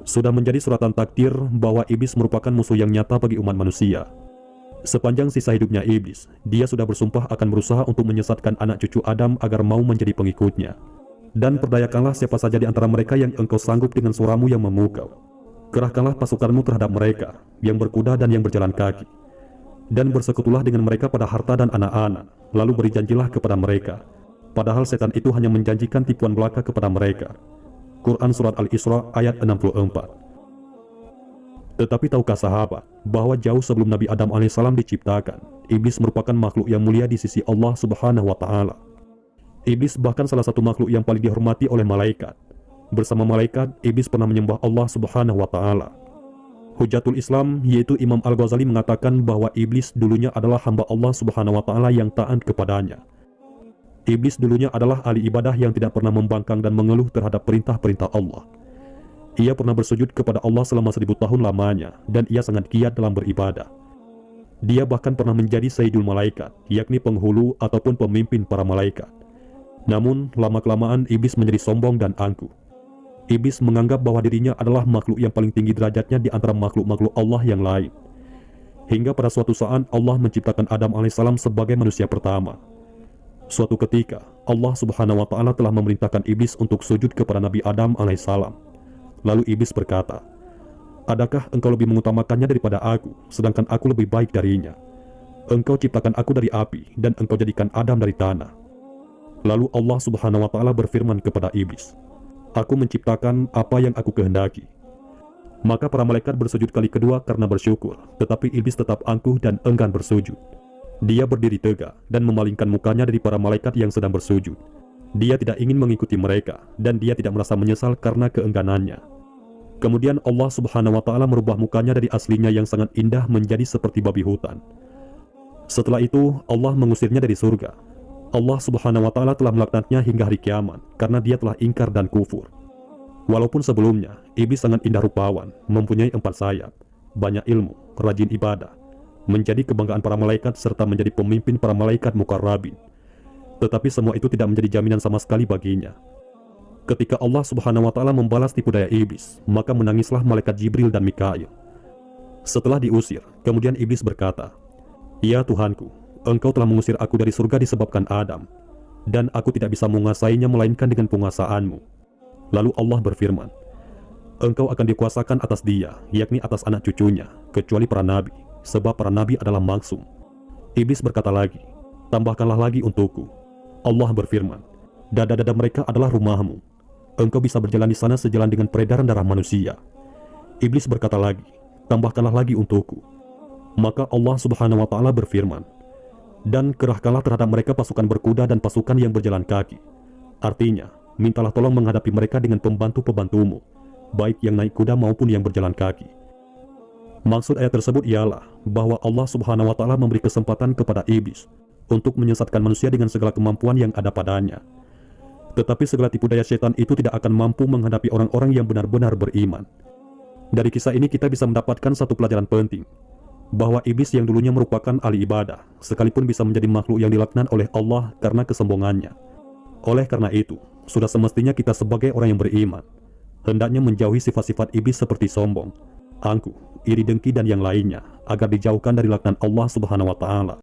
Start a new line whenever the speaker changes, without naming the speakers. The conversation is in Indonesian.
Sudah menjadi suratan takdir bahwa iblis merupakan musuh yang nyata bagi umat manusia. Sepanjang sisa hidupnya iblis, dia sudah bersumpah akan berusaha untuk menyesatkan anak cucu Adam agar mau menjadi pengikutnya. Dan perdayakanlah siapa saja di antara mereka yang engkau sanggup dengan suaramu yang memukau. Kerahkanlah pasukanmu terhadap mereka, yang berkuda dan yang berjalan kaki. Dan bersekutulah dengan mereka pada harta dan anak-anak, lalu beri janjilah kepada mereka. Padahal setan itu hanya menjanjikan tipuan belaka kepada mereka. Quran Surat Al-Isra ayat 64. Tetapi tahukah sahabat, bahwa jauh sebelum Nabi Adam alaihissalam diciptakan, iblis merupakan makhluk yang mulia di sisi Allah Subhanahu wa Ta'ala. Iblis bahkan salah satu makhluk yang paling dihormati oleh malaikat. Bersama malaikat, iblis pernah menyembah Allah Subhanahu wa Ta'ala. Hujatul Islam, yaitu Imam Al-Ghazali, mengatakan bahwa iblis dulunya adalah hamba Allah Subhanahu wa Ta'ala yang taat kepadanya. Iblis dulunya adalah ahli ibadah yang tidak pernah membangkang dan mengeluh terhadap perintah-perintah Allah. Ia pernah bersujud kepada Allah selama 1000 tahun lamanya, dan ia sangat giat dalam beribadah. Dia bahkan pernah menjadi Sayyidul Malaikat, yakni penghulu ataupun pemimpin para malaikat. Namun, lama-kelamaan iblis menjadi sombong dan angkuh. Iblis menganggap bahwa dirinya adalah makhluk yang paling tinggi derajatnya di antara makhluk-makhluk Allah yang lain. Hingga pada suatu saat Allah menciptakan Adam alaihissalam sebagai manusia pertama. Suatu ketika, Allah Subhanahu wa Ta'ala telah memerintahkan iblis untuk sujud kepada Nabi Adam alaihissalam. Lalu iblis berkata, "Adakah engkau lebih mengutamakannya daripada aku, sedangkan aku lebih baik darinya? Engkau ciptakan aku dari api, dan engkau jadikan Adam dari tanah." Lalu Allah Subhanahu wa Ta'ala berfirman kepada iblis, "Aku menciptakan apa yang aku kehendaki." Maka para malaikat bersujud kali kedua karena bersyukur, tetapi iblis tetap angkuh dan enggan bersujud. Dia berdiri tegak dan memalingkan mukanya dari para malaikat yang sedang bersujud. Dia tidak ingin mengikuti mereka, dan dia tidak merasa menyesal karena keengganannya. Kemudian Allah Subhanahu wa Ta'ala merubah mukanya dari aslinya yang sangat indah menjadi seperti babi hutan. Setelah itu, Allah mengusirnya dari surga. Allah Subhanahu wa Ta'ala telah melaknatnya hingga hari kiamat karena dia telah ingkar dan kufur. Walaupun sebelumnya iblis sangat indah rupawan, mempunyai 4 sayap, banyak ilmu, rajin ibadah, menjadi kebanggaan para malaikat serta menjadi pemimpin para malaikat muqarrabin. Tetapi semua itu tidak menjadi jaminan sama sekali baginya. Ketika Allah Subhanahu wa Ta'ala membalas tipu daya iblis, maka menangislah malaikat Jibril dan Mikail. Setelah diusir, kemudian iblis berkata, "Ya Tuhanku, Engkau telah mengusir aku dari surga disebabkan Adam, dan aku tidak bisa menguasainya melainkan dengan penguasaan-Mu." Lalu Allah berfirman, "Engkau akan dikuasakan atas dia, yakni atas anak cucunya, kecuali para nabi, sebab para nabi adalah maksum." Iblis berkata lagi, "Tambahkanlah lagi untukku." Allah berfirman, "Dada-dada mereka adalah rumahmu. Engkau bisa berjalan di sana sejalan dengan peredaran darah manusia." Iblis berkata lagi, "Tambahkanlah lagi untukku." Maka Allah Subhanahu wa Ta'ala berfirman, "Dan kerahkanlah terhadap mereka pasukan berkuda dan pasukan yang berjalan kaki." Artinya, mintalah tolong menghadapi mereka dengan pembantu-pembantumu, baik yang naik kuda maupun yang berjalan kaki. Maksud ayat tersebut ialah bahwa Allah Subhanahu wa Ta'ala memberi kesempatan kepada iblis untuk menyesatkan manusia dengan segala kemampuan yang ada padanya. Tetapi segala tipu daya setan itu tidak akan mampu menghadapi orang-orang yang benar-benar beriman. Dari kisah ini kita bisa mendapatkan satu pelajaran penting, bahwa iblis yang dulunya merupakan ahli ibadah, sekalipun bisa menjadi makhluk yang dilaknat oleh Allah karena kesombongannya. Oleh karena itu, sudah semestinya kita sebagai orang yang beriman, hendaknya menjauhi sifat-sifat iblis seperti sombong, angkuh, iri dengki dan yang lainnya, agar dijauhkan dari laknat Allah Subhanahu wa Ta'ala.